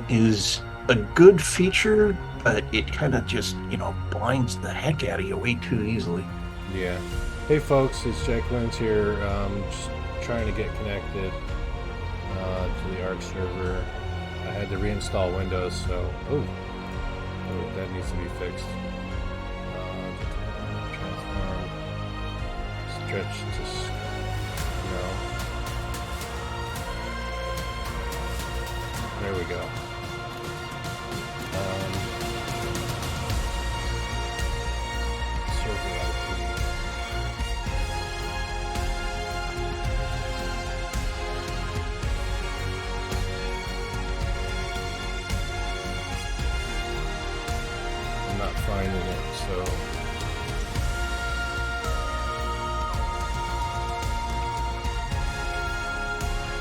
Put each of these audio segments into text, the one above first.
is a good feature, but it kind of just, blinds the heck out of you way too easily. Yeah. Hey folks, it's Jack Lens here. Just trying to get connected to the Ark server. I had to reinstall Windows, so that needs to be fixed. Transform, stretch to There we go. Server IP. I'm not finding it, so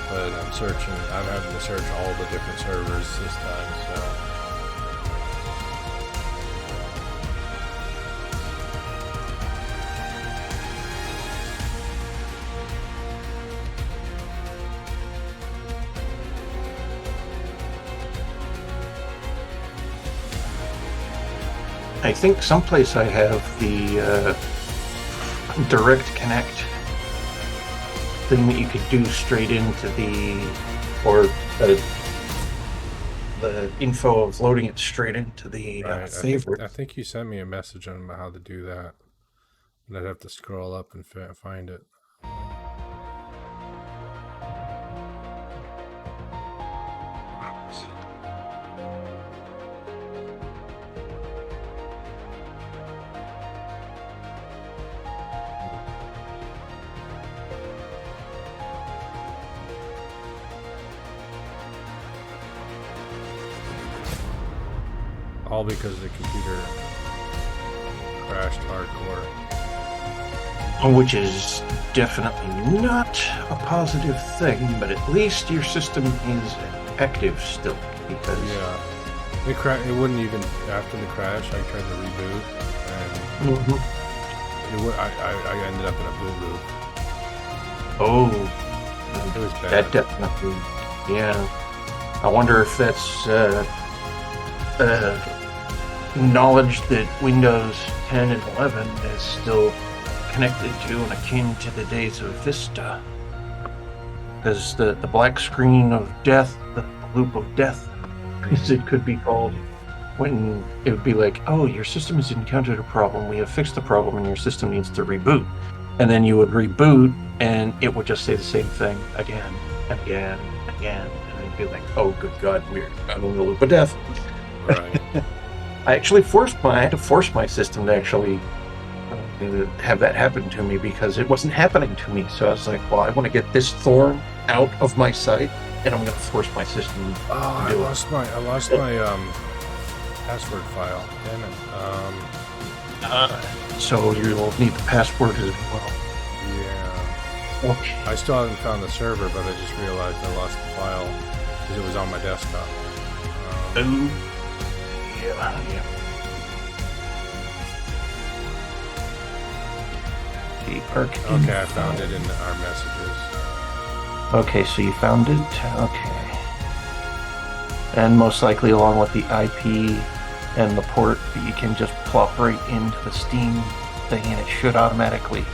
but I'm searching. I'm having to search all the different servers this time, so I think someplace I have the direct connect thing that you could do straight into the info of loading it straight into the right. favorite. I think you sent me a message on how to do that, and I'd have to scroll up and find it. All because the computer crashed hardcore. Which is definitely not a positive thing, but at least your system is active still, because it wouldn't even after the crash. I tried to reboot, and I ended up in a boot loop. Oh, it was bad. That definitely, yeah. I wonder if that's knowledge that Windows 10 and 11 is still connected to and akin to the days of Vista. Because the black screen of death, the loop of death, as it could be called, when it would be like, oh, your system has encountered a problem, we have fixed the problem, and your system needs to reboot. And then you would reboot, and it would just say the same thing again and again and again. And it'd be like, oh, good God, we're out of the loop of death. Right. I had to force my system to actually have that happen to me, because it wasn't happening to me. So I was like, well, I want to get this thorn out of my sight, and I'm going to force my system. I lost my password file. Damn it. So you'll need the password as well. Yeah. Okay. I still haven't found the server, but I just realized I lost the file because it was on my desktop. Yeah. The Ark. Okay, I found it in our messages. Okay, so you found it? Okay. And most likely along with the IP and the port, you can just plop right into the Steam thing, and it should automatically,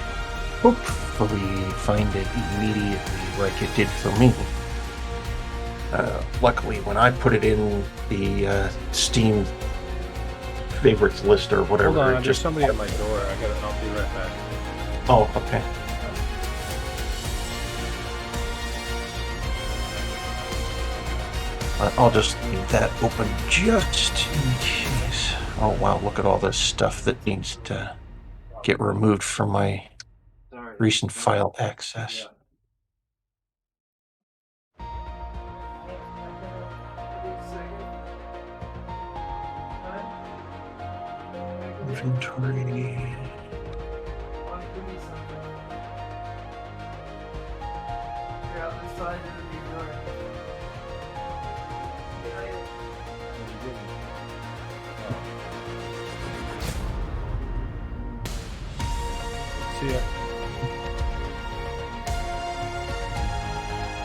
hopefully, find it immediately like it did for me. Luckily, when I put it in the Steam favorites list or whatever, hold on, there's somebody at my door. I'll be right back. Oh, okay. I'll just leave that open just in case. Oh wow, look at all this stuff that needs to get removed from my recent file access. Inventory. See ya.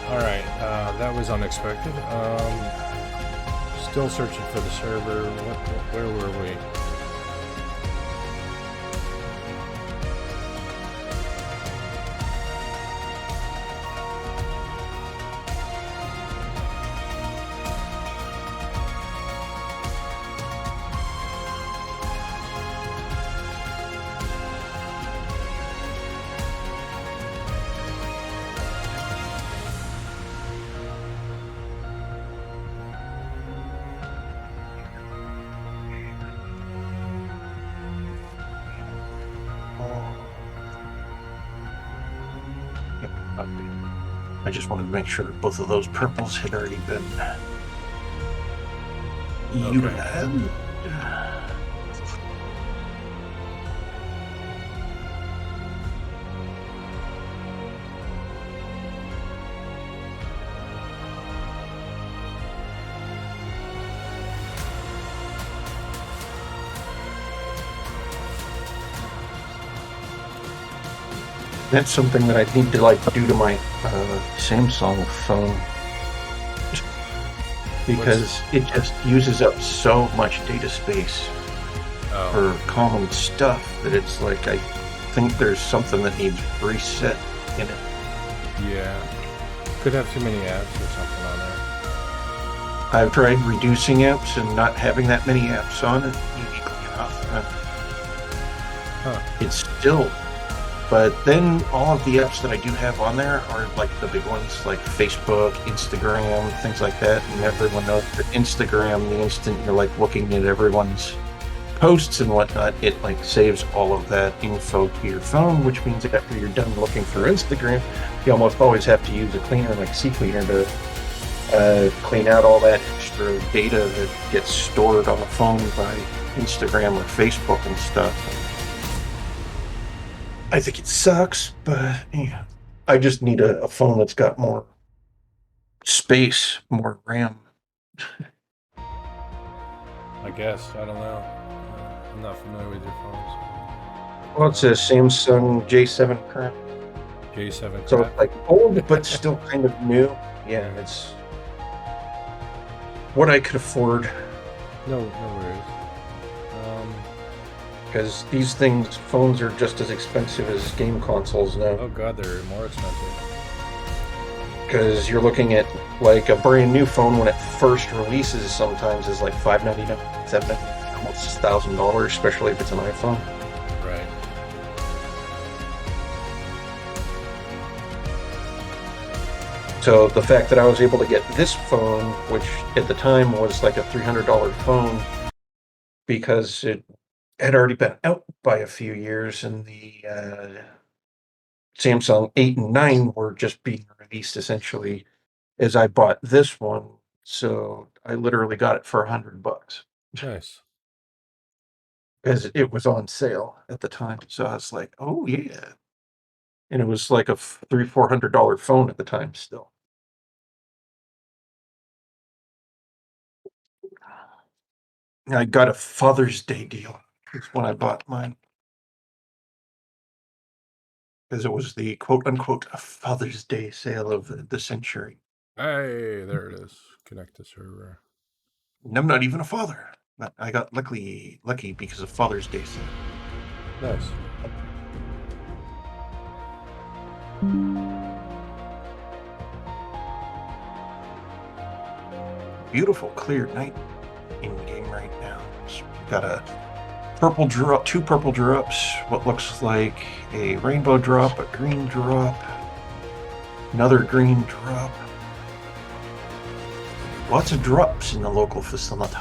Alright, that was unexpected. Still searching for the server. Where were we? I just wanted to make sure that both of those purples had already been utilized. That's something that I need to do to my Samsung phone, because it just uses up so much data space for common stuff that it's like I think there's something that needs reset in it. Yeah, could have too many apps or something on there. I've tried reducing apps and not having that many apps on it, uniquely enough. It's still. But then all of the apps that I do have on there are like the big ones, like Facebook, Instagram, things like that. And everyone knows that Instagram, the instant you're like looking at everyone's posts and whatnot, it like saves all of that info to your phone, which means after you're done looking through Instagram, you almost always have to use a cleaner like CCleaner to clean out all that extra data that gets stored on the phone by Instagram or Facebook and stuff. I think it sucks, but yeah, I just need a phone that's got more space, more RAM. I guess. I don't know. I'm not familiar with your phones. Well, it's a Samsung J7 current. J7 So crap. it's like old, but still kind of new. Yeah, it's what I could afford. No worries. Because these phones are just as expensive as game consoles now. Oh god, they're more expensive. Because you're looking at like a brand new phone when it first releases sometimes is like $599, $799, almost $1,000, especially if it's an iPhone. Right. So the fact that I was able to get this phone, which at the time was like a $300 phone, because it had already been out by a few years, and the Samsung 8 and 9 were just being released essentially as I bought this one. So I literally got it for $100 Nice. because it was on sale at the time. So I was like, oh yeah. And it was like a $300-400 phone at the time still. I got a Father's Day deal. That's when I bought mine. Because it was the quote-unquote Father's Day sale of the century. Hey, there it is. Connect to server. And I'm not even a father. But I got lucky because of Father's Day sale. Nice. Beautiful, clear night in game right now. So we've got a purple drop, two purple drops, what looks like a rainbow drop, a green drop, another green drop. Lots of drops in the local facility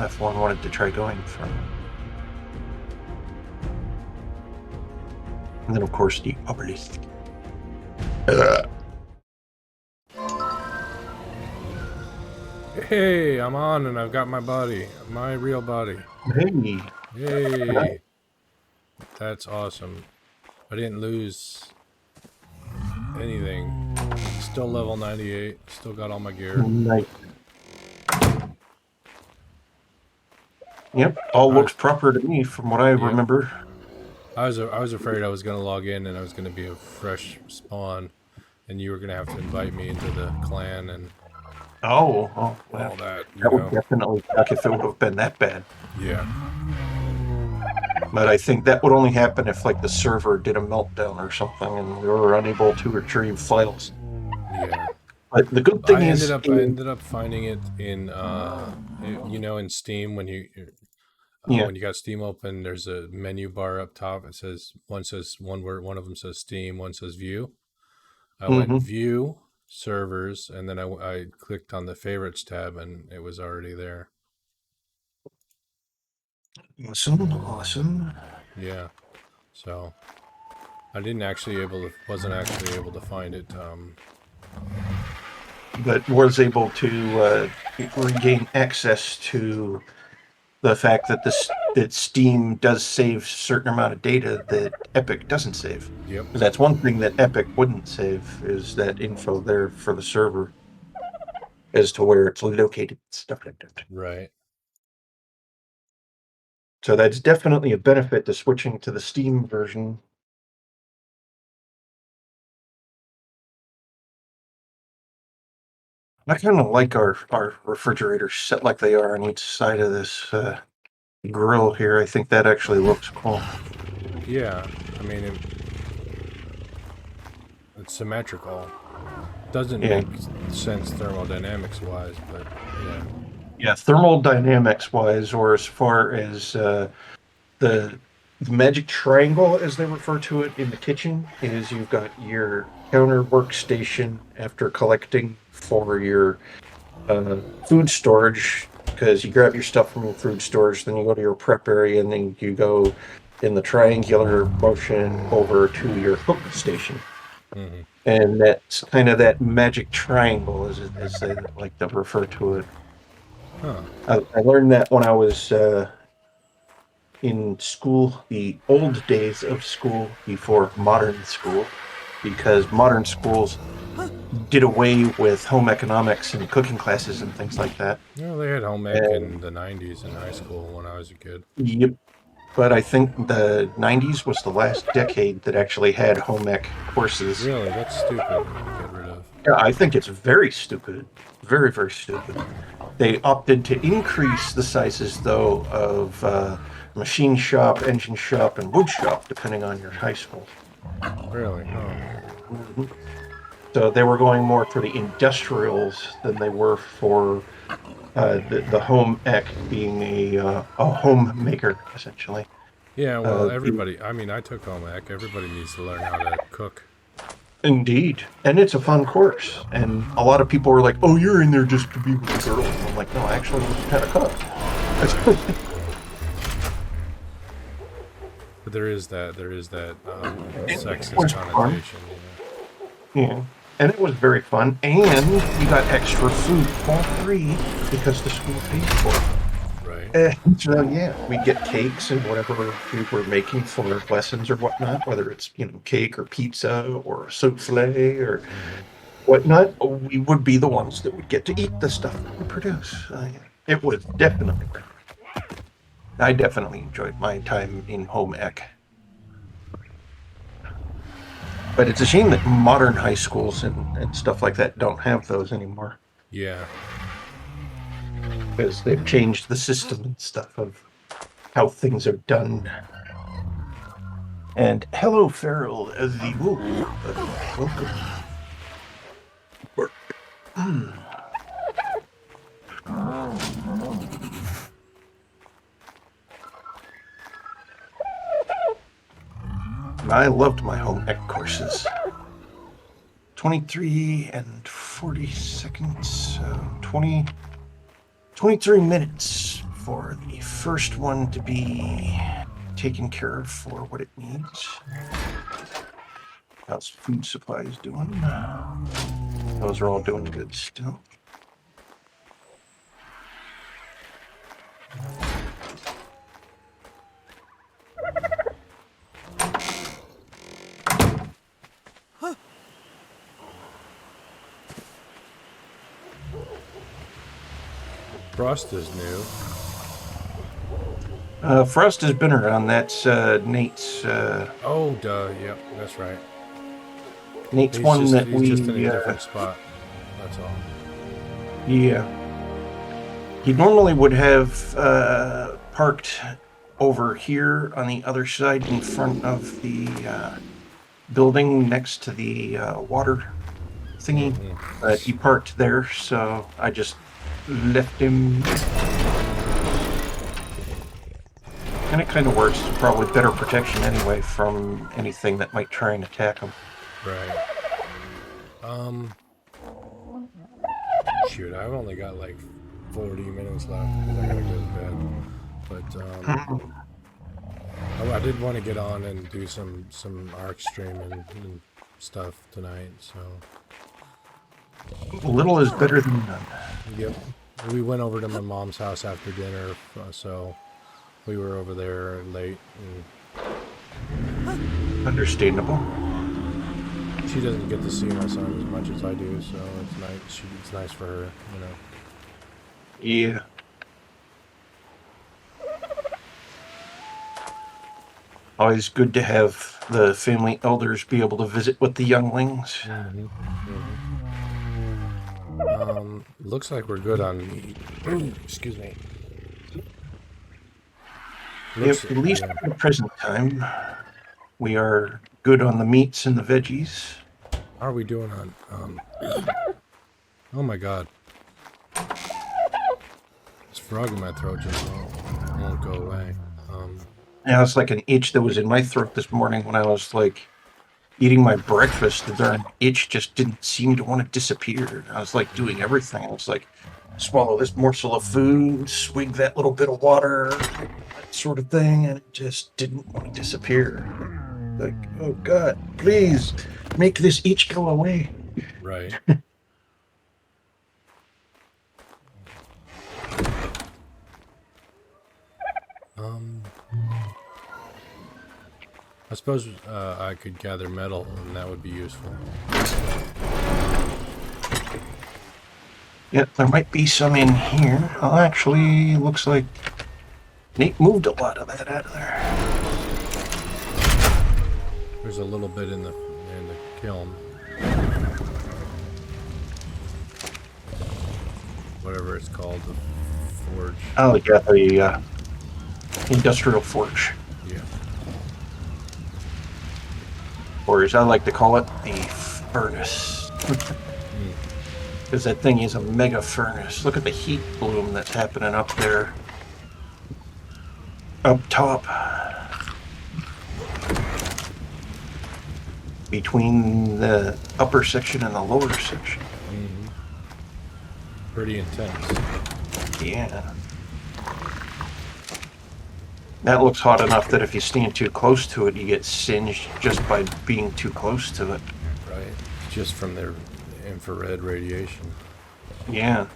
if one wanted to try going from. And then, of course, the obelisk. Hey, I'm on and I've got my body. My real body. Hey. Hey. That's awesome. I didn't lose anything. Still level 98. Still got all my gear. Nice. Yep, all looks proper to me from what I remember. I was afraid I was going to log in and I was going to be a fresh spawn, and you were going to have to invite me into the clan, and Oh, all well, that, that would definitely suck if it would have been that bad. Yeah. But I think that would only happen if, like, the server did a meltdown or something, and we were unable to retrieve files. Yeah. But the good thing is, I ended up finding it in in Steam yeah, when you got Steam open, there's a menu bar up top. It says one word, one of them says Steam, one says View. I went mm-hmm. View servers, and then I clicked on the favorites tab, and it was already there. Awesome. Yeah. So I wasn't actually able to find it. But was able to regain access to the fact that that Steam does save a certain amount of data that Epic doesn't save. Yep. Because that's one thing that Epic wouldn't save is that info there for the server as to where it's located, stuff like that. Right. So that's definitely a benefit to switching to the Steam version. I kind of like our refrigerators set like they are on each side of this grill here. I think that actually looks cool. Yeah. I mean, it's symmetrical. Doesn't Yeah. make sense thermodynamics wise, but yeah. Yeah, thermal dynamics wise, or as far as the magic triangle, as they refer to it in the kitchen, is you've got your counter workstation after collecting for your food storage, because you grab your stuff from your food storage, then you go to your prep area, and then you go in the triangular motion over to your cook station. Mm-hmm. And that's kind of that magic triangle, as they like to refer to it. Huh. I learned that when I was in school, the old days of school before modern school, because modern schools did away with home economics and cooking classes and things like that. Yeah, they had home ec in the 90s in high school when I was a kid. Yep. But I think the 90s was the last decade that actually had home ec courses. Really? That's stupid to get rid of. Yeah, I think it's very stupid. Very, very stupid. They opted to increase the sizes, though, of machine shop, engine shop, and wood shop, depending on your high school. Really? Mm-hmm. So they were going more for the industrials than they were for the home ec being a homemaker, essentially. Yeah, well, everybody, I took home ec. Everybody needs to learn how to cook. Indeed. And it's a fun course. And a lot of people were like, oh, you're in there just to be with the girls. And I'm like, no, I actually kind of cook. But there is that sexist connotation. Yeah. And it was very fun. And you got extra food for free because the school paid for it. Right. So, yeah, we get cakes and whatever we were making for lessons or whatnot, whether it's, cake or pizza or souffle or whatnot, we would be the ones that would get to eat the stuff that we produce. It was definitely worth it. I definitely enjoyed my time in home ec. But it's a shame that modern high schools and stuff like that don't have those anymore. Yeah. Because they've changed the system and stuff of how things are done. And hello, Farrell, the wolf. Welcome. I loved my home ec courses. 23 and 40 seconds, so 23 minutes for the first one to be taken care of for what it needs. How's food supplies doing? Those are all doing good still. Frost is new. Frost has been around. That's Nate's. Oh, duh. Yep, that's right. Nate's one that he's just in a different spot. That's all. Yeah. He normally would have parked over here on the other side in front of the building next to the water thingy. But he parked there, so I just left him. And it kind of works. Probably better protection anyway from anything that might try and attack him. Right. Shoot, I've only got like 40 minutes left because I gotta go to bed. But I did want to get on and do some Ark streaming and stuff tonight. So Little is better than none. yep, we went over to my mom's house after dinner, so we were over there late. And Understandable. she doesn't get to see my son as much as I do, so it's nice. It's nice for her, you know. Yeah. Always good to have the family elders be able to visit with the younglings. Looks like we're good on meat. Excuse me. At least at the present time, we are good on the meats and the veggies. How are we doing on? Oh my god! This frog in my throat just won't go away. Yeah, it's like an itch that was in my throat this morning when I was like eating my breakfast. The itch just didn't seem to want to disappear. I was like doing everything. I was like, swallow this morsel of food, swig that little bit of water, that sort of thing, and it just didn't want to disappear. Like, oh God, please make this itch go away. Right. I suppose I could gather metal, and that would be useful. Yeah, there might be some in here. Oh, actually, looks like Nate moved a lot of that out of there. There's a little bit in the kiln. Whatever it's called, the forge. Oh, yeah, the industrial forge. Yeah. Or as I like to call it, a furnace. Because that thing is a mega furnace. Look at the heat bloom that's happening up there. Up top. Between the upper section and the lower section. Mm-hmm. Pretty intense. Yeah. That looks hot enough that if you stand too close to it, you get singed just by being too close to it. Right. Just from their infrared radiation. Yeah.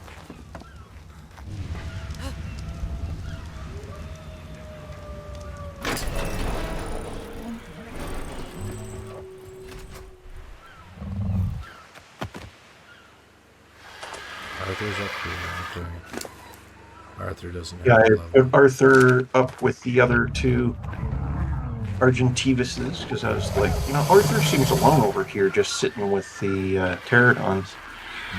Arthur's up here. Okay. Arthur doesn't have Yeah, a I level. put Arthur up with the other two Argentivuses because I was like, Arthur seems alone over here just sitting with the pterodons.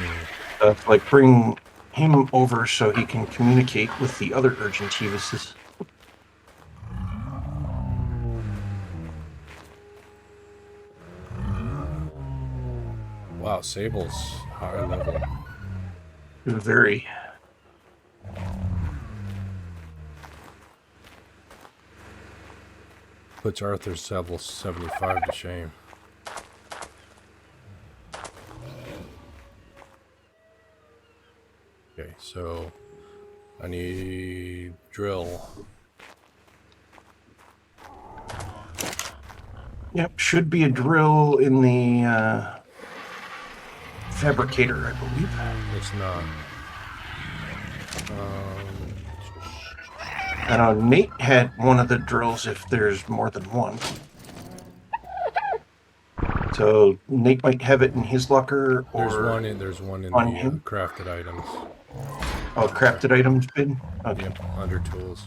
Yeah. Like, bring him over so he can communicate with the other Argentivuses. Wow, Sable's higher level. Very. Puts Arthur's level 75 to shame. Okay, so I need drill. Yep, should be a drill in the fabricator, I believe. It's not. I know Nate had one of the drills if there's more than one. So Nate might have it in his locker, or There's one in on the him? crafted items. Oh, crafted items bin. Okay. Yep, under tools.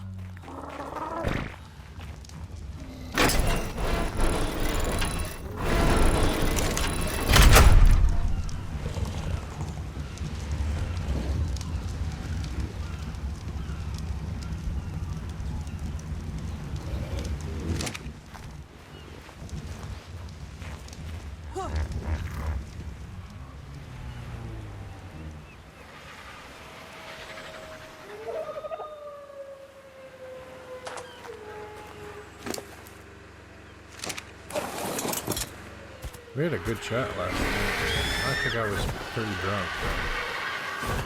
We had a good chat last night. I think I was pretty drunk, though.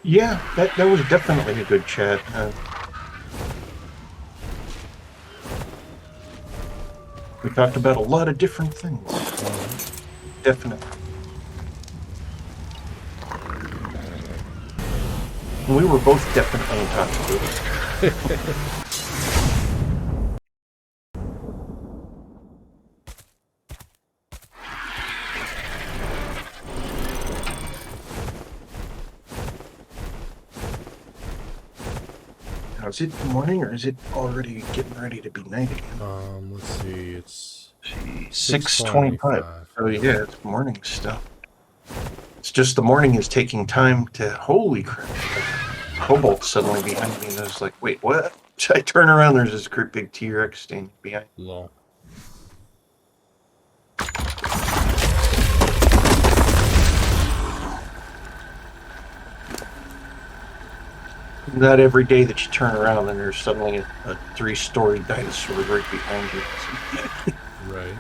Yeah, that was definitely a good chat. We talked about a lot of different things. Definitely. We were both definitely intoxicated. Now, is it morning or is it already getting ready to be night again? Let's see. It's 6:25. 6:25. Oh yeah, it's morning stuff. It's just the morning is taking time to. Holy crap! Cobalt suddenly behind me, and I was like, "Wait, what?" I turn around. There's this great big T-Rex standing behind. Lol. Not every day that you turn around and there's suddenly a 3-story dinosaur right behind you. Right.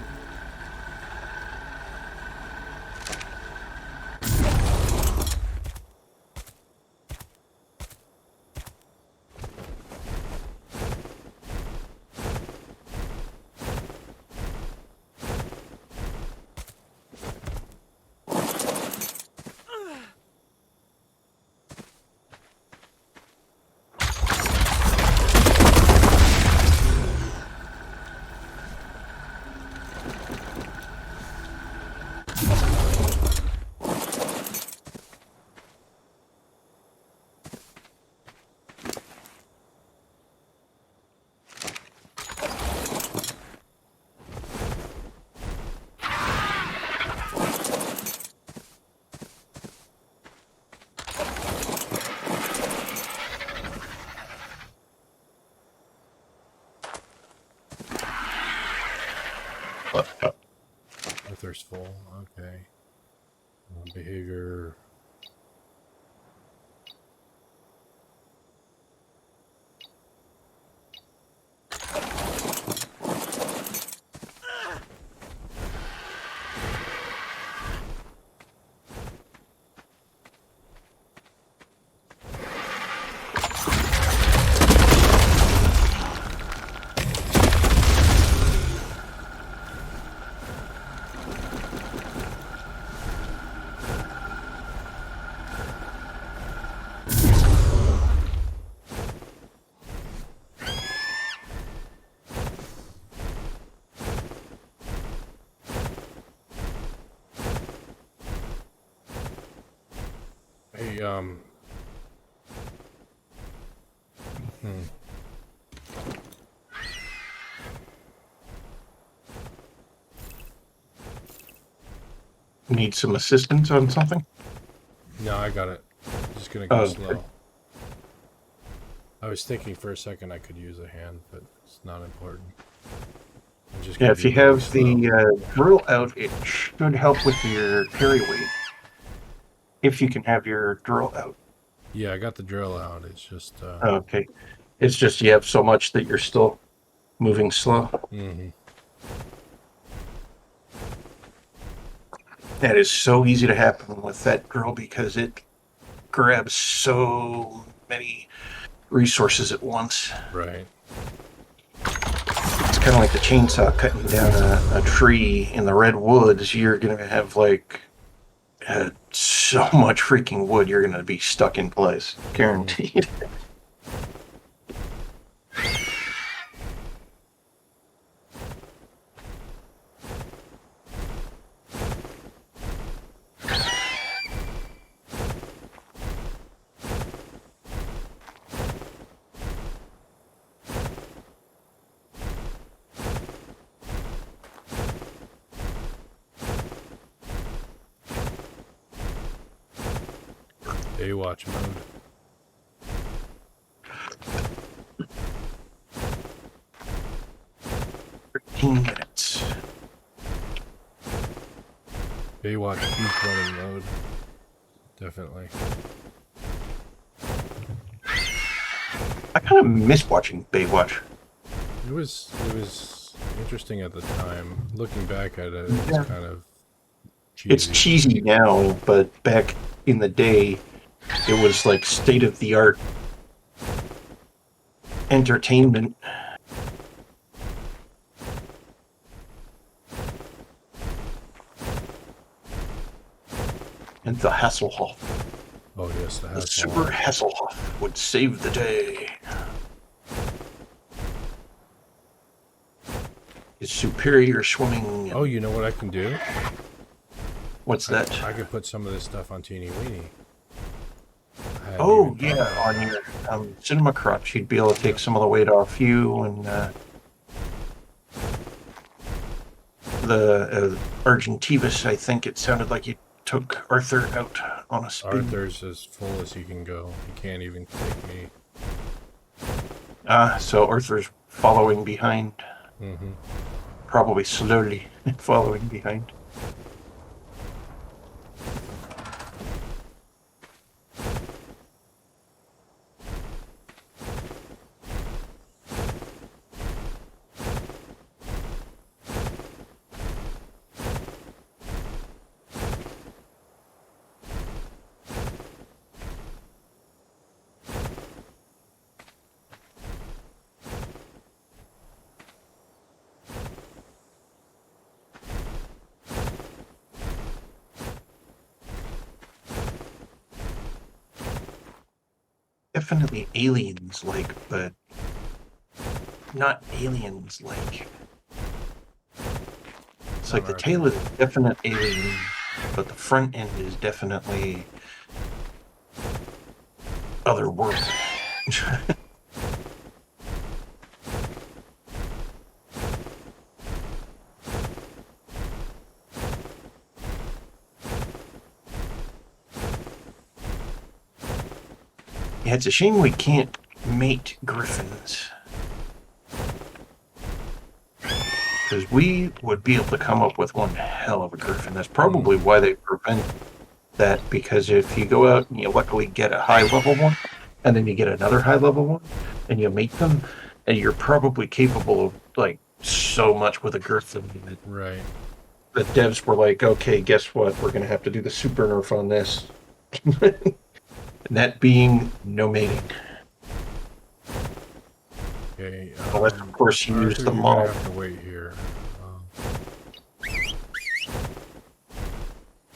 My thirst full. Okay. Behavior. Hey, Need some assistance on something? No, I got it. Just gonna go Oh, slow. I was thinking for a second I could use a hand, but it's not important. I'm just yeah, gonna if be you really have slow. the drill out, it should help with your carry weight. If you can have your drill out. Yeah, I got the drill out. It's just Okay. It's just you have so much that you're still moving slow. mhm. That is so easy to happen with that drill because it grabs so many resources at once. Right. It's kind of like the chainsaw cutting down a tree in the redwoods. You're going to have like so much freaking wood, you're going to be stuck in place. Guaranteed. Baywatch mode. Minutes. Baywatch peak running mode. Definitely. I kind of miss watching Baywatch. It was interesting at the time. Looking back at it, it's Yeah. kind of It's cheesy. cheesy now, but back in the day, it was like state-of-the-art entertainment. And the Hasselhoff. Oh yes, the The Super Hasselhoff. Hasselhoff would save the day. His superior swimming. Oh, you know what I can do? What's that? I could put some of this stuff on Teeny Weeny. I hadn't Oh, even thought yeah, about on that. your cinema crotch, you'd be able to take some of the weight off you, and the Argentivis, I think it sounded like you took Arthur out on a spin. Arthur's as full as he can go. He can't even take me. So Arthur's following behind, Mm-hmm. probably slowly following behind. Definitely aliens-like, but not aliens-like. It's like the tail is definite alien, but the front end is definitely otherworldly. Yeah, it's a shame we can't mate griffins. Because we would be able to come up with one hell of a griffin. That's probably why they prevent that, because if you go out and you luckily get a high level one, and then you get another high level one, and you mate them, and you're probably capable of like so much with a griffin. Right. The devs were like, okay, guess what? We're going to have to do the super nerf on this. And that being no mating. Okay. Unless, of course, you use Arthur, the you're mob. gonna have to wait here.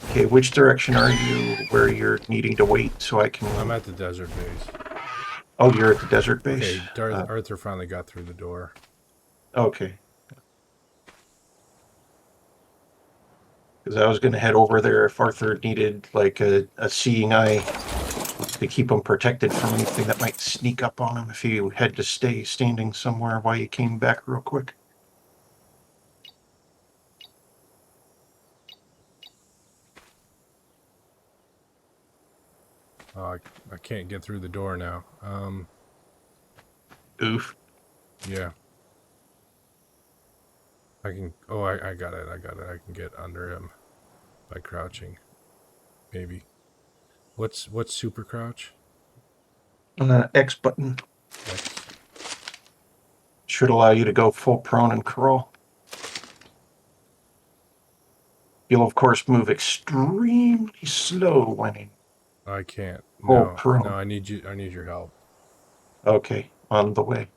Okay, which direction are you where you're needing to wait so I can... I'm at the desert base. Oh, you're at the desert base? Okay, Arthur finally got through the door. Okay. Because I was going to head over there if Arthur needed like a seeing eye to keep him protected from anything that might sneak up on him if he had to stay standing somewhere while you came back real quick. Oh, I can't get through the door now. Oof. Yeah. I can. Oh, I got it. I got it. I can get under him by crouching. Maybe. What's super crouch? X button X. should allow you to go full prone and crawl. You'll of course move extremely slow when I can't. full No. prone. No. I need you. I need your help. Okay, on the way.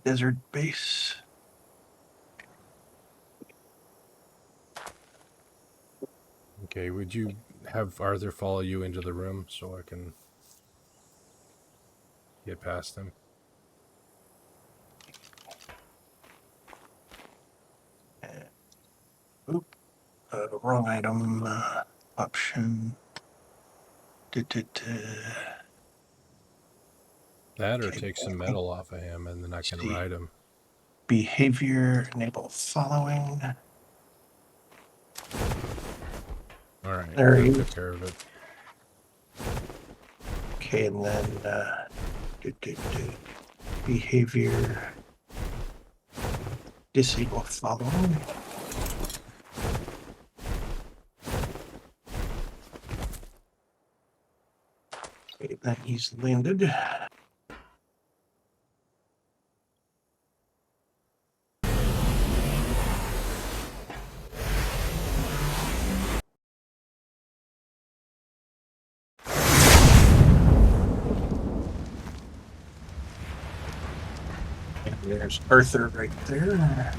Desert base. Okay. Would you have Arthur follow you into the room so I can get past him? Oop, wrong item. Option. That or Okay, take some metal off of him and then I can ride him. Behavior, enable following. All right. There I you took care of it. Okay, and then behavior, disable following. Okay, then he's landed. There's Arthur right there.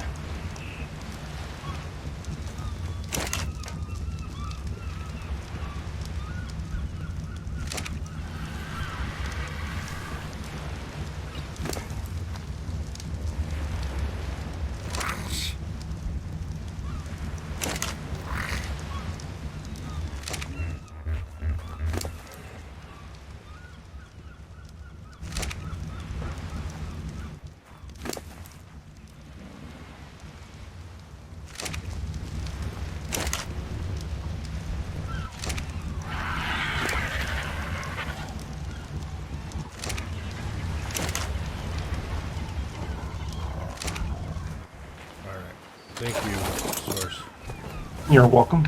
Thank you, Source. You're welcome.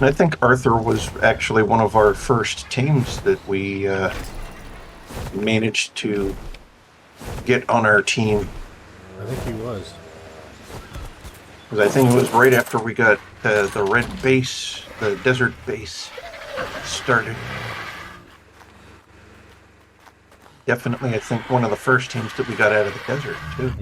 I think Arthur was actually one of our first teams that we managed to get on our team. I think he was. Because I think it was right after we got the red base, the desert base, started. Definitely, I think one of the first teams that we got out of the desert, too.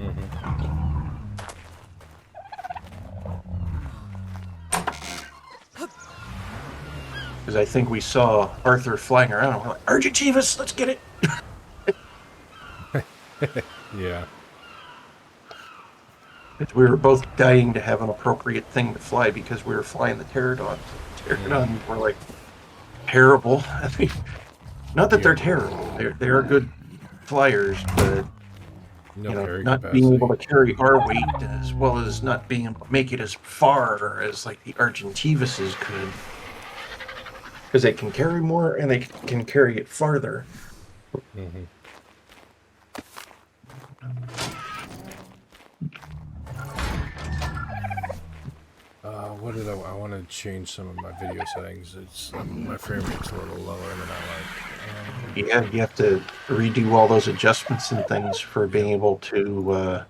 Because I think we saw Arthur flying around. We're like, Argentivus, let's get it! Yeah. We were both dying to have an appropriate thing to fly because we were flying the pterodons. Pterodons were like terrible. I mean, not that they're terrible. They are good flyers, but not being able to carry our weight as well as not being able to make it as far as like the Argentivuses could, because they can carry more and they can carry it farther. What did I want to change some of my video settings. It's my frame rate's a little lower than I like. Yeah, you have to redo all those adjustments and things for being able to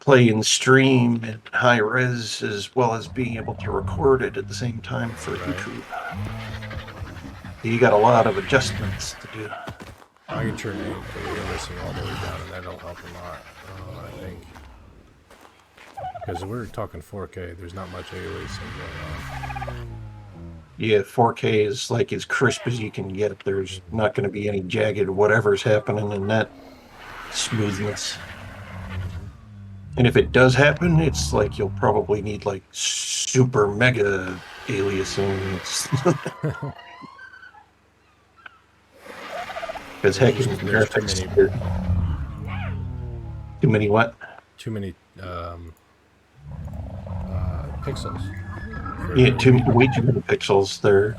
play and stream at high res, as well as being able to record it at the same time for YouTube. You got a lot of adjustments to do. I can turn the aliasing all the way down, and that'll help a lot, I think. Because we're talking 4K, there's not much aliasing going on. Yeah, 4K is like as crisp as you can get. There's not going to be any jagged whatever's happening in that smoothness. And if it does happen, it's like you'll probably need like super mega aliasing. Because heck, there's too many what? Too many pixels. Yeah, way too many pixels. They're,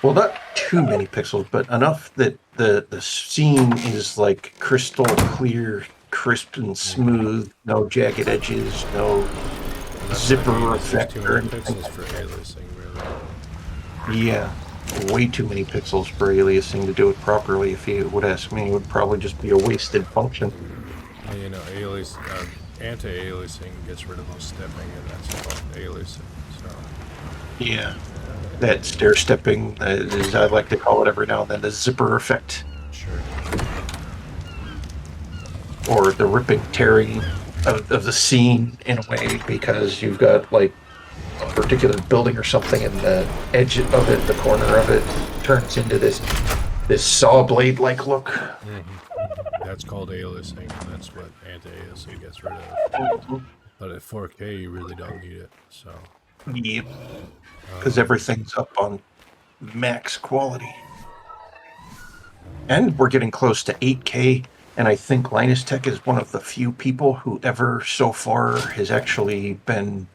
well, not too many pixels, but enough that the scene is like crystal clear, crisp and smooth, no jagged edges, no zipper effect or anything. Pixels for aliasing, really. Yeah, way too many pixels for aliasing to do it properly. If you would ask me, it would probably just be a wasted function. Well, anti-aliasing gets rid of those stepping, and that's called aliasing. So. Yeah, that stair stepping, as I like to call it every now and then, the zipper effect. Sure. Or the ripping, tearing of the scene in a way, because you've got like a particular building or something, and the edge of it, the corner of it, turns into this saw blade like look. That's called aliasing, and that's what anti-aliasing gets rid of. But at 4K, you really don't need it. So. Yep. Because everything's up on max quality, and we're getting close to 8K. And I think Linus Tech is one of the few people who ever so far has actually been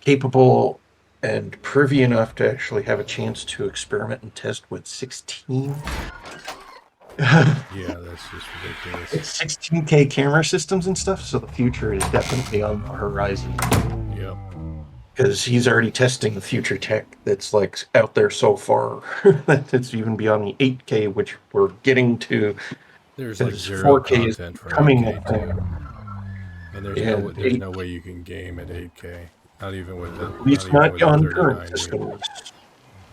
capable and privy enough to actually have a chance to experiment and test with 16. Yeah, that's just ridiculous. It's 16K camera systems and stuff, so the future is definitely on the horizon. Yep. Because he's already testing the future tech that's like out there so far. That's even beyond the 8K, which we're getting to. There's like zero 4K content for coming 8K too. And there's no way you can game at 8K. Not even with the. At least not on current systems.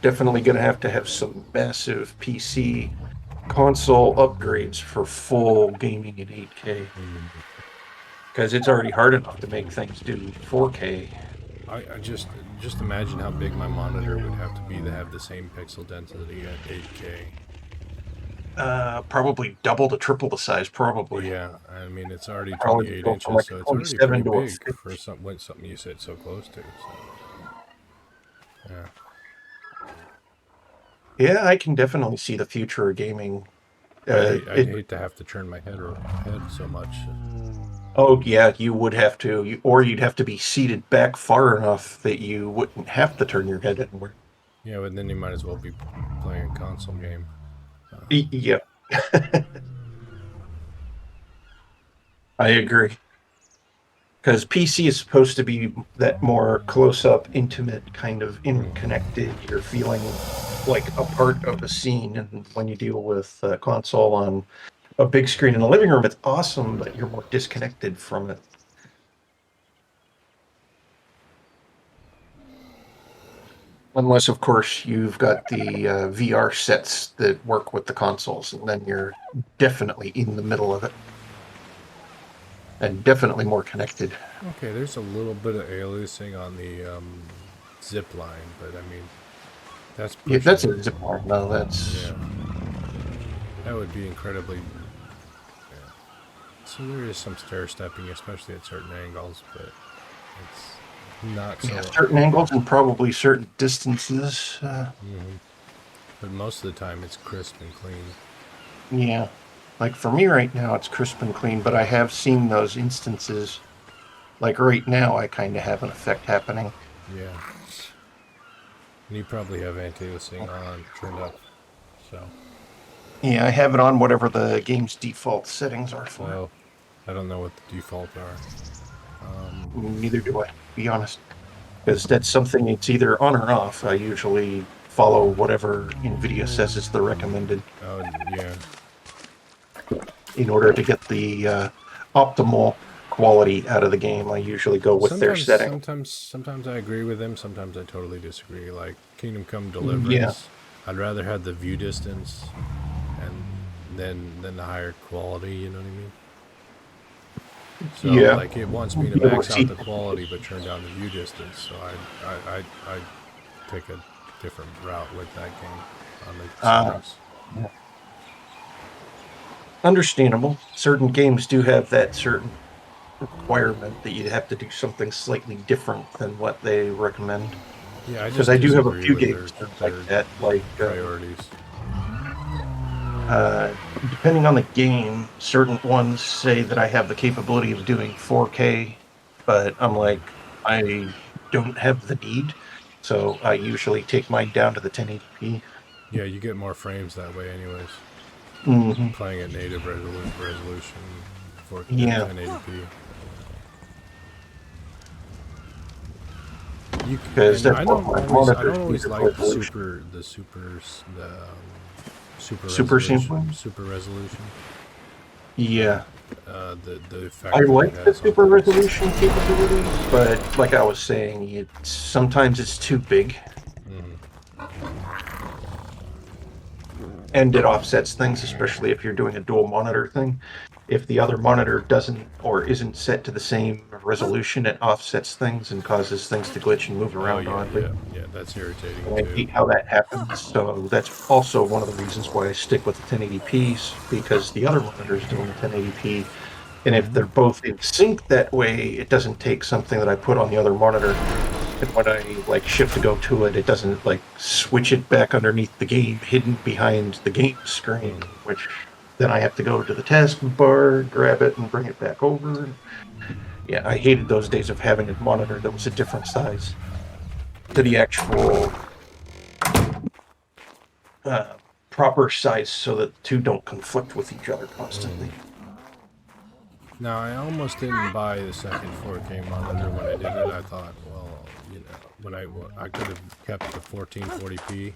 Definitely going to have some massive PC console upgrades for full gaming in 8K. Because it's already hard enough to make things do 4K. I just imagine how big my monitor would have to be to have the same pixel density at 8K. Probably double to triple the size, probably. Yeah, I mean it's already Probably 28 go from inches, like so a it's already 27 pretty to a big 50. for something you sit so close to. So, yeah. Yeah, I can definitely see the future of gaming. I'd hate to have to turn my head so much. Oh yeah, you would have to, or you'd have to be seated back far enough that you wouldn't have to turn your head inward. Yeah, but then you might as well be playing a console game. Yeah, I agree. Because PC is supposed to be that more close-up, intimate kind of interconnected. You're feeling like a part of a scene, and when you deal with a console on a big screen in a living room, it's awesome, but you're more disconnected from it. Unless, of course, you've got the VR sets that work with the consoles, and then you're definitely in the middle of it. And definitely more connected. Okay, there's a little bit of aliasing on the zip line, but I mean, that's Yeah, that's pushing a it. zip line. No, that's... Yeah, that would be incredibly. Yeah. So there is some stair stepping, especially at certain angles, but it's not so. Yeah, certain angles and probably certain distances. But most of the time, it's crisp and clean. Yeah. Like for me right now, it's crisp and clean, but I have seen those instances. Like right now, I kind of have an effect happening. Yeah. And you probably have anti-aliasing on turned up, so. Yeah, I have it on whatever the game's default settings are for. Well, I don't know what the default are. Neither do I, to be honest. Because that's something, it's either on or off. I usually follow whatever NVIDIA says is the recommended Oh, yeah. in order to get the optimal quality out of the game. I usually go with their setting. Sometimes I agree with them. Sometimes I totally disagree. Like Kingdom Come Deliverance, I'd rather have the view distance, and then the higher quality. You know what I mean? So like it wants me to max out the quality, but turn down the view distance. So I take a different route with that game on the settings. Understandable. Certain games do have that certain requirement that you have to do something slightly different than what they recommend. Yeah, because I do have a few games like that, like priorities. Depending on the game, certain ones say that I have the capability of doing 4K, but I'm like, I don't have the need, so I usually take mine down to the 1080p. Yeah, you get more frames that way anyways. Playing at native resolution for 1080p. Because I don't always like the super resolution. Yeah. The fact I like the super resolution capability, but like I was saying, sometimes it's too big. And it offsets things, especially if you're doing a dual monitor thing. If the other monitor doesn't or isn't set to the same resolution, it offsets things and causes things to glitch and move around oddly. Yeah, that's irritating too. I hate how that happens, so that's also one of the reasons why I stick with the 1080p's, because the other monitor is doing the 1080p, and if they're both in sync that way, it doesn't take something that I put on the other monitor, and when I shift to go to it, it doesn't switch it back underneath the game, hidden behind the game screen, which then I have to go to the taskbar, grab it, and bring it back over. Yeah, I hated those days of having a monitor that was a different size to the actual proper size, so that the two don't conflict with each other constantly. Now, I almost didn't buy the second 4K monitor when I did it. I thought, well, when I could have kept the 1440p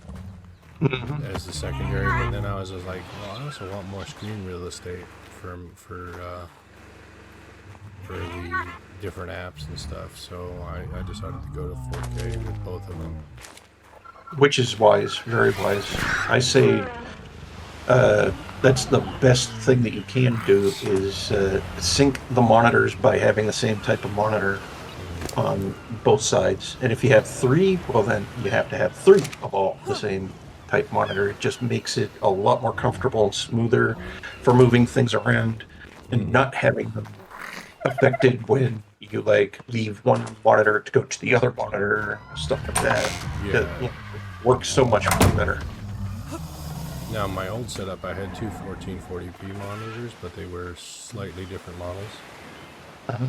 as the secondary, but then I was just like, well, I also want more screen real estate for the different apps and stuff. So I decided to go to 4K with both of them. Which is wise, very wise. I say that's the best thing that you can do is sync the monitors by having the same type of monitor on both sides. And if you have three, well, then you have to have three of all the same type monitor. It just makes it a lot more comfortable and smoother for moving things around and not having them affected when you like leave one monitor to go to the other monitor, stuff like that. Yeah. It works so much better. Now, my old setup, I had two 1440p monitors, but they were slightly different models. Uh-huh.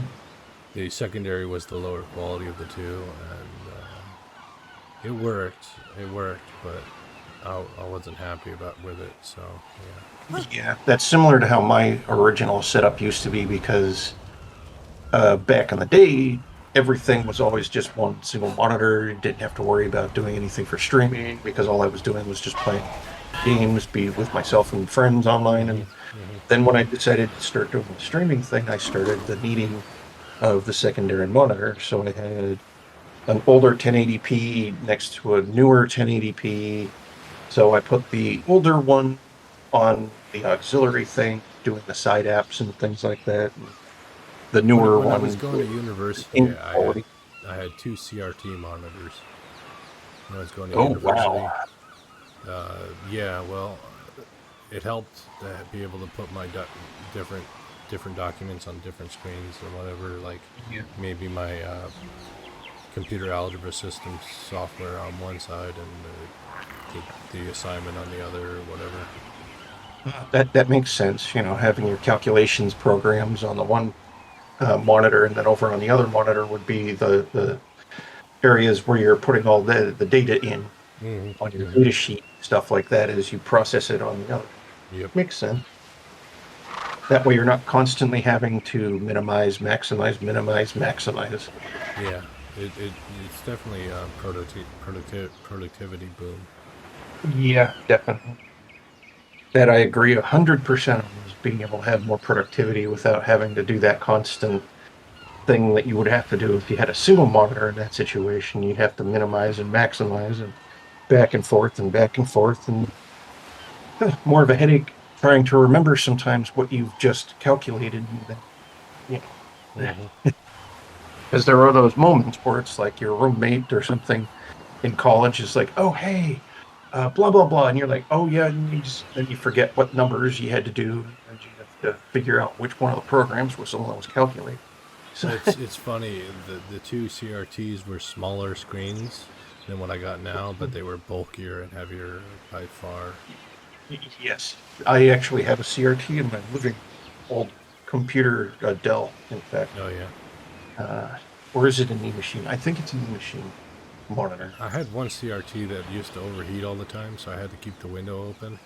The secondary was the lower quality of the two, and it worked. It worked, but I wasn't happy with it. So Yeah, that's similar to how my original setup used to be because back in the day, everything was always just one single monitor. You didn't have to worry about doing anything for streaming because all I was doing was just playing games, be with myself and friends online. And then when I decided to start doing the streaming thing, I started the needing of the secondary monitor. So I had an older 1080p next to a newer 1080p. So I put the older one on the auxiliary thing, doing the side apps and things like that. And the newer when I was one going to university, in quality. I had two CRT monitors. When I was going to Oh university, wow! yeah, well, it helped to be able to put my different documents on different screens or whatever. Like Yeah. maybe my computer algebra system software on one side and the assignment on the other or whatever. That makes sense. You know, having your calculations programs on the one monitor and then over on the other monitor would be the areas where you're putting all the data in on your data sheet, stuff like that, as you process it on the other. Yep. Makes sense. That way, you're not constantly having to minimize, maximize, minimize, maximize. Yeah. It's definitely a productivity boom. Yeah, definitely. That I agree 100% on is being able to have more productivity without having to do that constant thing that you would have to do if you had a single monitor in that situation. You'd have to minimize and maximize and back and forth and back and forth, and more of a headache trying to remember sometimes what you've just calculated. You know, because there are those moments where it's like your roommate or something in college is like, "Oh, hey, blah blah blah," and you're like, "Oh yeah," and then you forget what numbers you had to do, and you have to figure out which one of the programs was the one that was calculated. So Well, it's funny. The two CRTs were smaller screens than what I got now, but they were bulkier and heavier by far. yes, I actually have a CRT in my living old computer, Dell, in fact. Oh yeah, Uh, or is it a knee machine? I think it's a knee machine monitor. I had one CRT that used to overheat all the time, so I had to keep the window open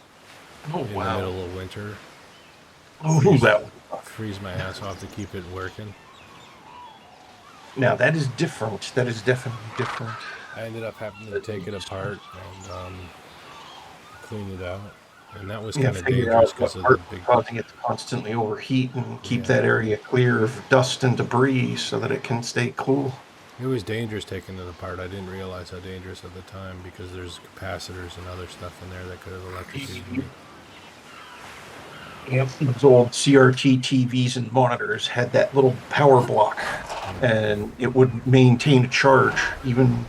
Oh in the wow! middle of winter. Oh, Freeze, that freeze my ass off to keep it working. now that is different. That is definitely different. I ended up having to take it apart and clean it out, and that was Yeah, kind of figure dangerous out because what of the part big. causing it to constantly overheat and keep Yeah, that area clear of dust and debris so that it can stay cool. it was dangerous taking it apart. I didn't realize how dangerous at the time because there's capacitors and other stuff in there that could have electrocuted me. Yep, those old CRT TVs and monitors had that little power block, and it would maintain a charge even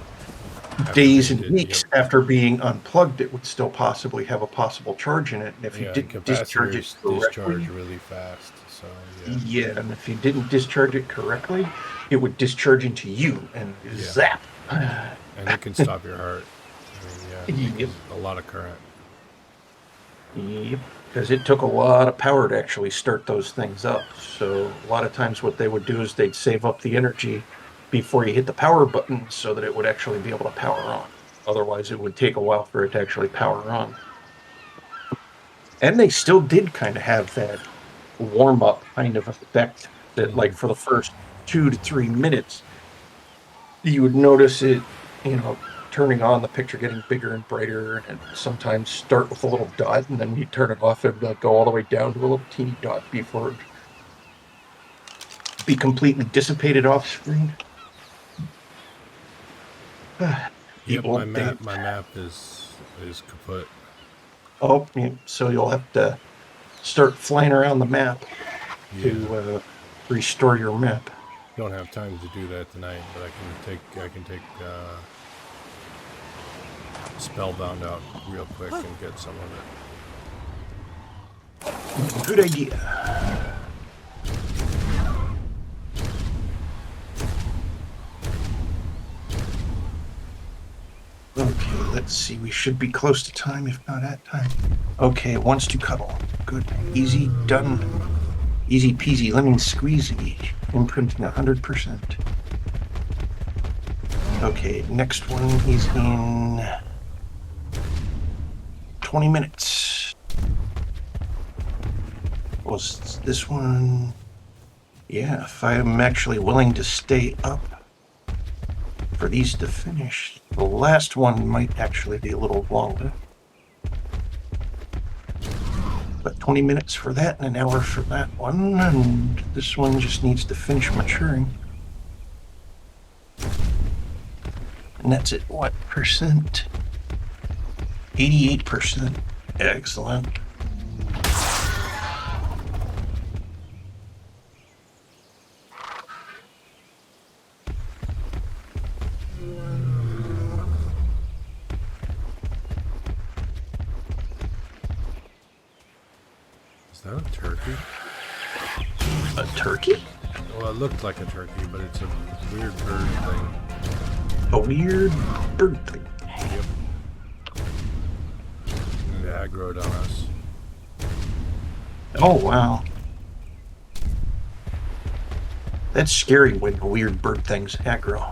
After days being and did, yep. weeks after being unplugged. It would still possibly have a possible charge in it, and if you Yeah, and didn't discharge it capacitors discharge correctly, really fast. So yeah, yeah, and if you didn't discharge it correctly, it would discharge into you and yeah, zap. and it can stop your heart. I mean, yeah, it Yep. was a lot of current. Yep, because it took a lot of power to actually start those things up. So a lot of times what they would do is they'd save up the energy before you hit the power button so that it would actually be able to power on. Otherwise, it would take a while for it to actually power on. And they still did kind of have that warm up kind of effect that, like, for the first 2 to 3 minutes, you would notice it, turning on, the picture getting bigger and brighter, and sometimes start with a little dot, and then you turn it off and go all the way down to a little teeny dot before it be completely dissipated off screen. The Yep, old days. my map is kaput. Oh, so you'll have to start flying around the map Yeah. to restore your map. Don't have time to do that tonight, but I can take Spellbound out real quick and get some of it. Good idea. Okay, let's see. We should be close to time, if not at time. Okay, it wants to cuddle. Good. Easy, done. Easy peasy, lemon squeezy. Imprinting 100%. Okay, next one is in 20 minutes. Was this one? Yeah, if I'm actually willing to stay up for these to finish, the last one might actually be a little longer. But 20 minutes for that and an hour for that one, and this one just needs to finish maturing. And that's at what percent? 88%. Excellent. Is that a turkey? A turkey? Well, it looked like a turkey, but it's a weird bird thing. A weird bird thing. Yep. And it aggroed on us. Oh, wow. That's scary when weird bird things aggro.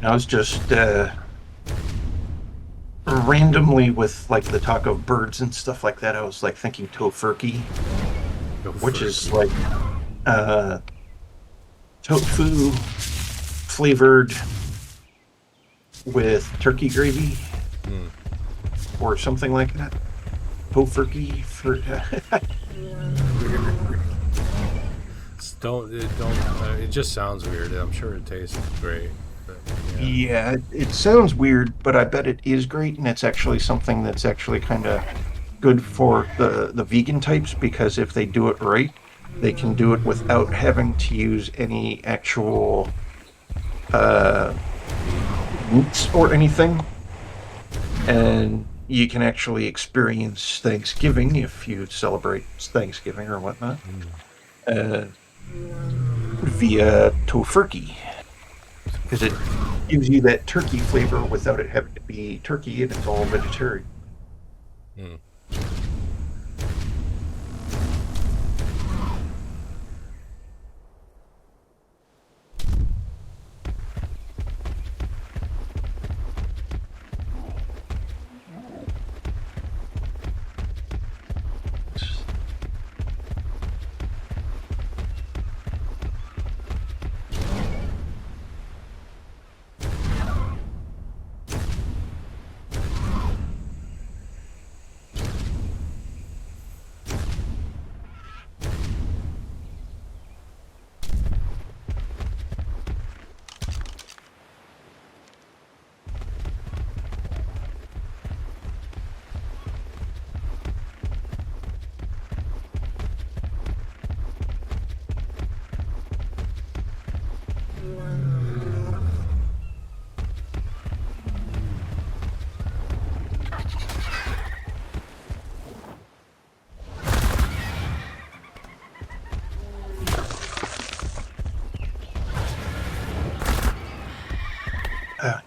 I was just randomly with like the talk of birds and stuff like that. I was like thinking tofurkey, which is like tofu flavored with turkey gravy or something like that. Tofurkey for It just sounds weird. I'm sure it tastes great. But, yeah, it sounds weird, but I bet it is great, and it's actually something that's actually kind of good for the vegan types, because if they do it right, they can do it without having to use any actual meats or anything, and you can actually experience Thanksgiving if you celebrate Thanksgiving or whatnot via tofurkey, because it gives you that turkey flavor without it having to be turkey, and it's all vegetarian.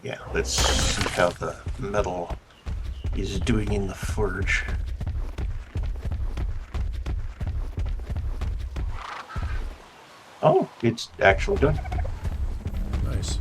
Yeah, let's see how the metal is doing in the forge. Oh, it's actually done. Nice.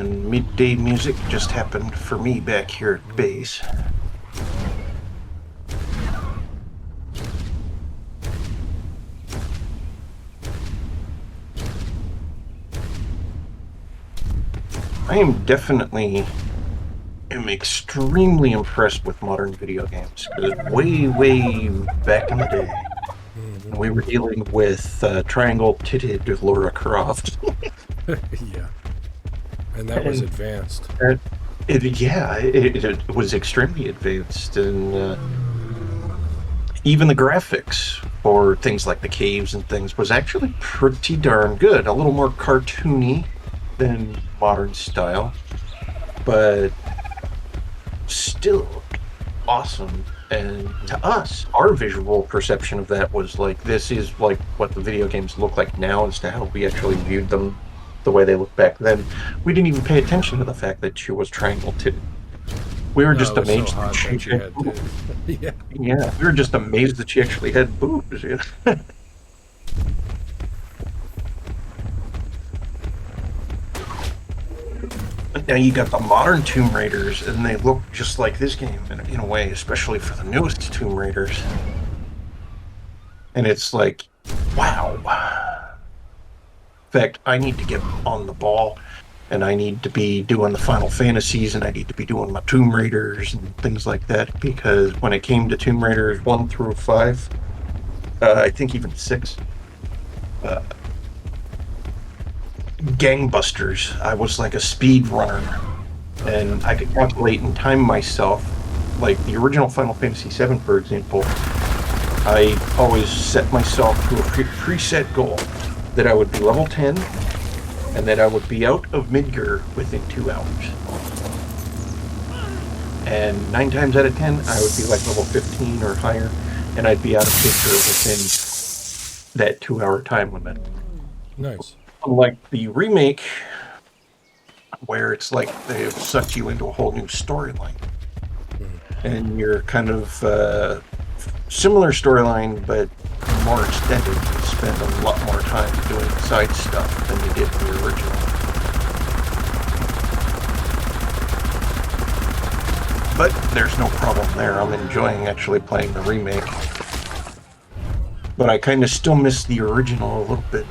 and midday music just happened for me back here at base. I am extremely impressed with modern video games. Because way back in the day, when we were dealing with triangle-titted Laura Croft. Yeah, and that was advanced. It was extremely advanced, and even the graphics for things like the caves and things was actually pretty darn good. A little more cartoony than modern style, but still awesome. And to us, our visual perception of that was like, this is like what the video games look like now instead of how we actually viewed them the way they looked back then. We didn't even pay attention to the fact that she was triangle-titted. We were just it was so amazed that hot she that she had had boobs. to. Yeah. Yeah, we were just amazed that she actually had boobs. You know? Now you got the modern Tomb Raiders, and they look just like this game in a way, especially for the newest Tomb Raiders. And it's like, wow. In fact, I need to get on the ball, and I need to be doing the Final Fantasies, and I need to be doing my Tomb Raiders and things like that, because when it came to Tomb Raiders 1 through 5, I think even 6, uh, gangbusters. I was like a speed runner, and I could calculate and time myself. Like the original Final Fantasy VII, for example, I always set myself to a preset goal that I would be level 10 and that I would be out of Midgar within 2 hours. And 9 times out of 10, I would be like level 15 or higher, and I'd be out of Midgar within that 2-hour time limit. Nice. Unlike the remake, where it's like they've sucked you into a whole new storyline. And you're kind of similar storyline, but more extended. You spend a lot more time doing side stuff than you did in the original. But there's no problem there. I'm enjoying actually playing the remake. But I kind of still miss the original a little bit.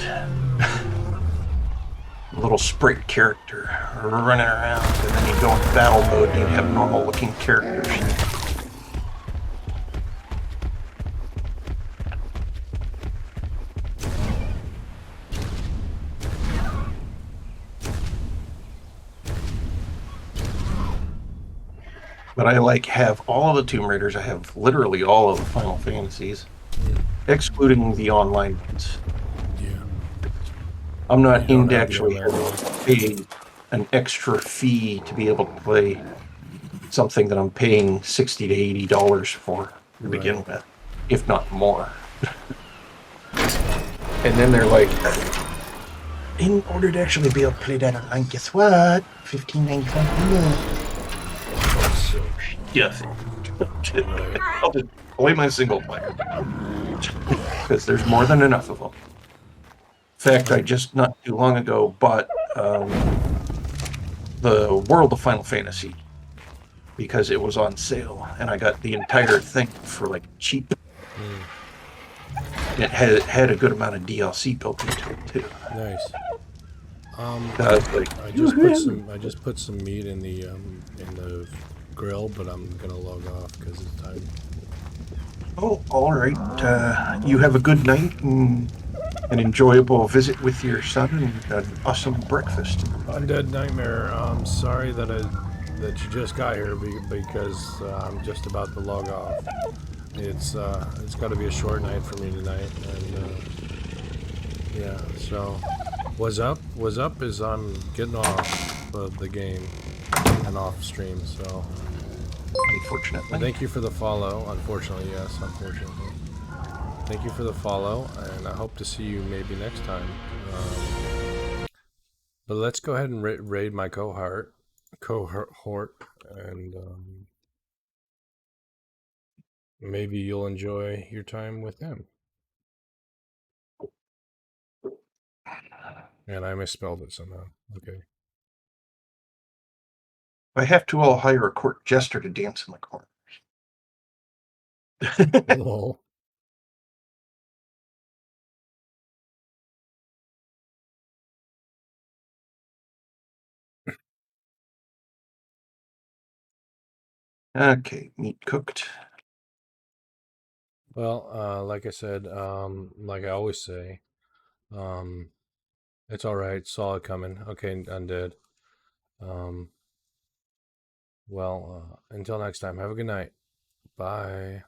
A little sprite character running around, and then you go into battle mode and you have normal looking characters. But I have all of the Tomb Raiders. I have literally all of the Final Fantasies, excluding the online ones. Yeah. I'm not You don't into have the actually online having to pay an extra fee to be able to play something that I'm paying $60 to $80 for to begin with, if not more. And then they're like, in order to actually be able to play that online, guess what? $15.95 a month. Yes. I'll just play my single player. Because there's more than enough of them. In fact, I just not too long ago bought the World of Final Fantasy because it was on sale, and I got the entire thing for like cheap. It had a good amount of DLC built into it too. Nice. I was like, I just put some meat in the grill, but I'm gonna log off because it's time. oh, all right. You have a good night and an enjoyable visit with your son and an awesome breakfast. Undead Nightmare. I'm sorry that you just got here because I'm just about to log off. It's got to be a short night for me tonight, and yeah. So, what's up is I'm getting off of the game and off stream. So, Unfortunately. thank you for the follow. Unfortunately, yes. Unfortunately, thank you for the follow, and I hope to see you maybe next time. But let's go ahead and raid my cohort, and maybe you'll enjoy your time with him. And I misspelled it somehow. Okay. I have to, I'll hire a court jester to dance in the corner. Oh, Okay, meat cooked. well, like I said, like I always say, um, it's all right. Saw it coming. Okay, undead. Um, well, until next time, have a good night. Bye.